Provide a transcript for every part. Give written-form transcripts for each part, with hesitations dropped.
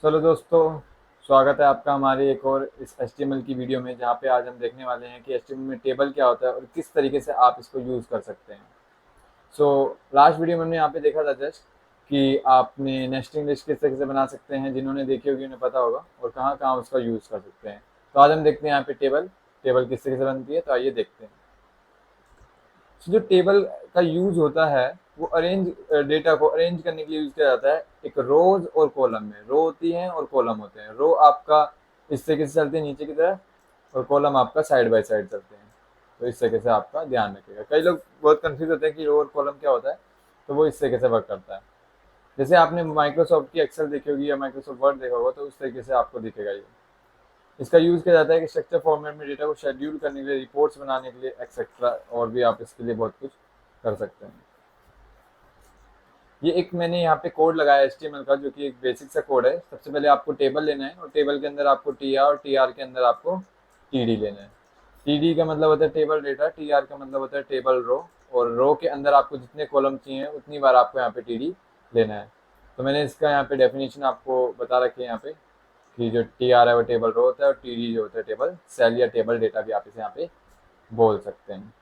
चलो दोस्तों, स्वागत है आपका हमारी एक और इस HTML की वीडियो में, जहाँ पे आज हम देखने वाले हैं कि HTML में टेबल क्या होता है और किस तरीके से आप इसको यूज़ कर सकते हैं। सो लास्ट वीडियो में हमने यहाँ पे देखा था जस्ट कि आपने नेस्टिंग लिस्ट किस तरीके से बना सकते हैं। जिन्होंने देखी होगी उन्हें पता होगा, और कहाँ कहाँ उसका यूज़ कर सकते हैं। तो आज हम देखते हैं यहाँ पे टेबल टेबल किस तरीके से बनती है। तो आइए देखते हैं। जो टेबल का यूज होता है वो अरेंज डेटा को अरेंज करने के लिए यूज किया जाता है। एक रोज और कॉलम में, रो होती है और कॉलम होते हैं। रो आपका इस तरीके से चलते हैं नीचे की तरफ, और कॉलम आपका साइड बाय साइड चलते हैं। तो इस तरीके से आपका ध्यान रखिएगा। कई लोग बहुत कंफ्यूज होते हैं कि रो और कॉलम क्या होता है। तो वो इस तरीके से वर्क करता है। जैसे आपने माइक्रोसॉफ्ट की एक्सेल देखी होगी या माइक्रोसॉफ्ट वर्ड देखा होगा, तो उस तरीके से आपको दिखेगा ये। इसका यूज़ किया जाता है कि स्ट्रक्चर फॉर्मेट में डेटा को शेड्यूल करने के लिए, रिपोर्ट्स बनाने के लिए, एक्सेट्रा। और भी आप इसके लिए बहुत कुछ कर सकते हैं। ये एक मैंने यहाँ पे कोड लगाया HTML का, जो कि एक बेसिक सा कोड है। सबसे पहले आपको टेबल लेना है, और टेबल के अंदर आपको TR, और TR के अंदर आपको TD लेना है। TD का मतलब होता है टेबल डेटा, TR का मतलब होता है टेबल रो। और रो के अंदर आपको जितने कॉलम चाहिए उतनी बार आपको यहाँ पे TD लेना है। तो मैंने इसका यहाँ पे डेफिनेशन आपको बता रखी है यहाँ पे, कि जो TR है वो टेबल रो होता है, और TD जो होता है टेबल सेल या टेबल डेटा भी आप इसे यहाँ पे बोल सकते हैं।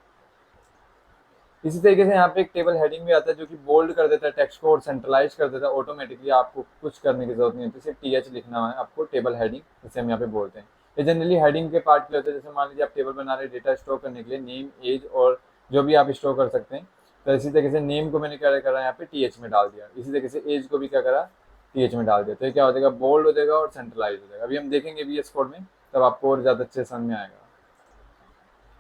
इसी तरीके से यहाँ पे एक टेबल हेडिंग भी आता है, जो कि बोल्ड कर देता है टेक्स्ट को और सेंट्रलाइज कर देता है ऑटोमेटिकली। आपको कुछ करने की जरूरत नहीं होती, सिर्फ TH लिखना है आपको। टेबल हेडिंग जिसे हम यहाँ पे बोलते हैं, ये जनरली हेडिंग के पार्ट के लिए होता है। जैसे मान लीजिए आप टेबल बना रहे हैं डेटा स्टोर करने के लिए, नेम, एज और जो भी आप स्टोर कर सकते हैं। तो इसी तरीके से नेम को मैंने क्या करा, यहाँ पे TH में डाल दिया। इसी तरीके से एज को भी क्या करा, TH में डाल दिया। तो ये क्या हो जाएगा, बोल्ड हो जाएगा और सेंट्रलाइज हो जाएगा। अभी हम देखेंगे VS कोड में, तब आपको और ज़्यादा अच्छे समझ में आएगा।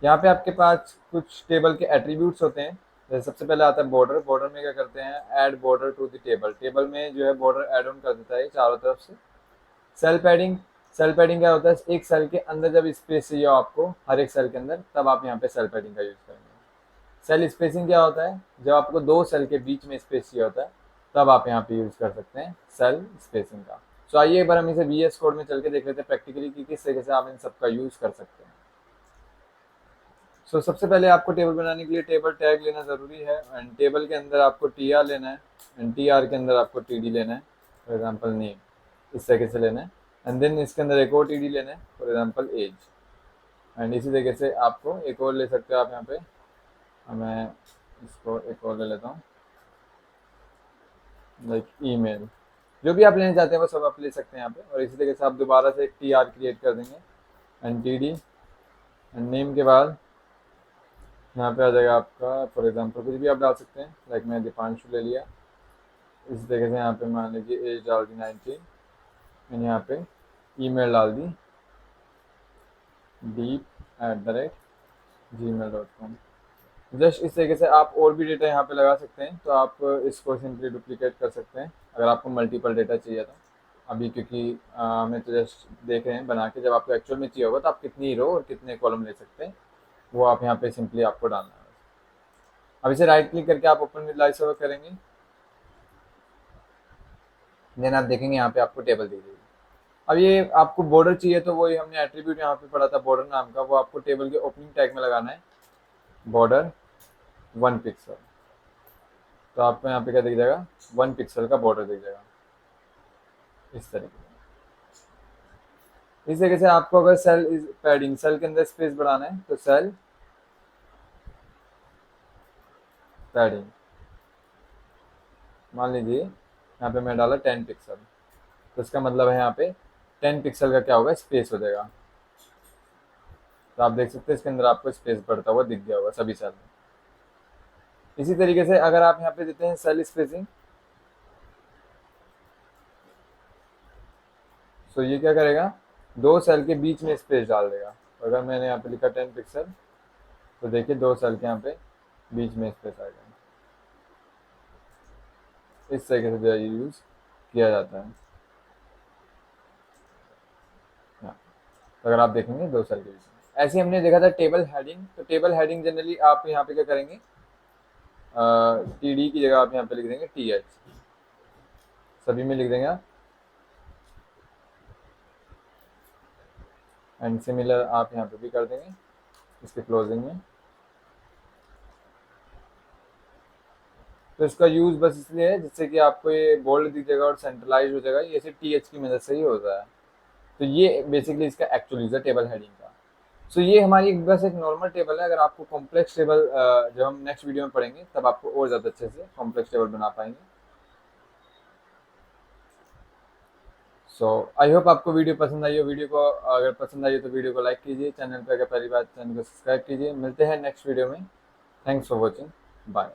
यहाँ पे आपके पास कुछ टेबल के एट्रीब्यूट्स होते हैं। जैसे सबसे पहले आता है बॉर्डर। बॉर्डर में क्या करते हैं, add border to the table. Table में जो है बॉर्डर ऐड ऑन कर देता है चारों तरफ से। Cell padding. सेल पैडिंग क्या होता है, एक सेल के अंदर जब स्पेस चाहिए हो आपको, हर एक सेल के अंदर, तब आप यहाँ पे सेल पैडिंग का यूज करेंगे। सेल स्पेसिंग क्या होता है, जब आपको दो सेल के बीच में स्पेस चाहिए होता है, तब आप यहाँ पे यूज कर सकते हैं सेल स्पेसिंग का। सो आइए एक बार हम इसे VS कोड में चल के देख लेते हैं प्रैक्टिकली कि किस तरीके से आप इन सबका यूज कर सकते हैं। सबसे पहले आपको टेबल बनाने के लिए टेबल टैग लेना ज़रूरी है। एंड टेबल के अंदर आपको TR लेना है, एंड TR के अंदर आपको TD लेना है। फॉर एग्जांपल नेम, इस तरीके से लेना है। एंड देन इसके अंदर एक और TD लेना है, फॉर एग्जांपल एज। एंड इसी तरीके से आपको एक और ले सकते हो आप यहाँ पे। मैं इसको एक और ले लेता हूँ, लाइक ईमेल। जो भी आप लेना चाहते हैं वो सब आप ले सकते हैं यहाँ पे। और इसी तरीके से आप दोबारा से एक TR क्रिएट कर देंगे, एंड TD, एंड नेम के बाद यहाँ पे आ जाएगा आपका, फॉर एग्जांपल कुछ भी आप डाल सकते हैं। लाइक मैं दीपांशु ले लिया। इस तरीके से यहाँ पे मान लीजिए एज डाल दी 19। मैंने यहाँ पे ईमेल डाल दी deep@gmail.com। जस्ट इस तरीके से आप और भी डेटा यहाँ पे लगा सकते हैं। तो आप इसको सिंपली डुप्लीकेट कर सकते हैं अगर आपको मल्टीपल डेटा चाहिए तो। अभी क्योंकि हमें तो जस्ट देख रहे हैं बना के, जब आपको एक्चुअल में चाहिए होगा तो आप कितनी रो और कितने कॉलम ले सकते हैं, वो आप यहाँ पे सिंपली आपको डालना है। अब इसे राइट क्लिक करके आप ओपन विद लाइव सर्वर करेंगे। देन आप देखेंगे यहाँ पे आपको टेबल दी गई। अब ये आपको बॉर्डर चाहिए, तो वही हमने एट्रीब्यूट यहाँ पे पढ़ा था बॉर्डर नाम का, वो आपको टेबल के ओपनिंग टैग में लगाना है, बॉर्डर 1 पिक्सल। तो आपको यहाँ पे क्या दिख जाएगा, 1 पिक्सल का बॉर्डर दिख जाएगा इस तरीके से। इस तरीके से आपको अगर सेल इज पैडिंग, सेल के अंदर स्पेस बढ़ाना है, तो सेल पैडिंग मान लीजिए यहाँ पे मैं डाला 10 पिक्सल। तो इसका मतलब है यहाँ पे 10 पिक्सल का क्या होगा, स्पेस हो जाएगा। तो आप देख सकते हैं इसके अंदर आपको स्पेस बढ़ता हुआ दिख गया होगा सभी सेल में। इसी तरीके से अगर आप यहाँ पे देते हैं सेल स्पेसिंग, तो ये क्या करेगा, दो सेल के बीच में स्पेस डाल देगा। अगर मैंने यहाँ पे लिखा 10 पिक्सल, तो देखिए दो सेल के यहाँ पे बीच में स्पेस आ गया। इस तरीके से जो है यूज किया जाता है। हाँ, तो अगर आप देखेंगे दो सेल के बीच में। ऐसे हमने देखा था टेबल हेडिंग। तो टेबल हेडिंग जनरली आप यहाँ पे क्या करेंगे, TD की जगह आप यहाँ पे लिख देंगे TH, सभी में लिख देंगे आप। एंड सिमिलर आप यहाँ पे भी कर देंगे इसके क्लोजिंग में। तो इसका यूज़ बस इसलिए है जिससे कि आपको ये बोल्ड दिख जाएगा और सेंट्रलाइज हो जाएगा, ये सिर्फ टी एच की मदद से ही होता है। तो ये बेसिकली इसका एक्चुअल यूज़ है टेबल हेडिंग का। सो ये हमारी बस एक नॉर्मल टेबल है। अगर आपको कॉम्प्लेक्स टेबल जब हम नेक्स्ट वीडियो में पढ़ेंगे तब आपको और ज़्यादा अच्छे से कॉम्प्लेक्स टेबल बना पाएंगे। सो आई होप आपको वीडियो पसंद आई हो। वीडियो को अगर पसंद आई हो तो वीडियो को लाइक कीजिए, चैनल पर अगर पहली बार चैनल को सब्सक्राइब कीजिए। मिलते हैं नेक्स्ट वीडियो में। Thanks for watching, bye.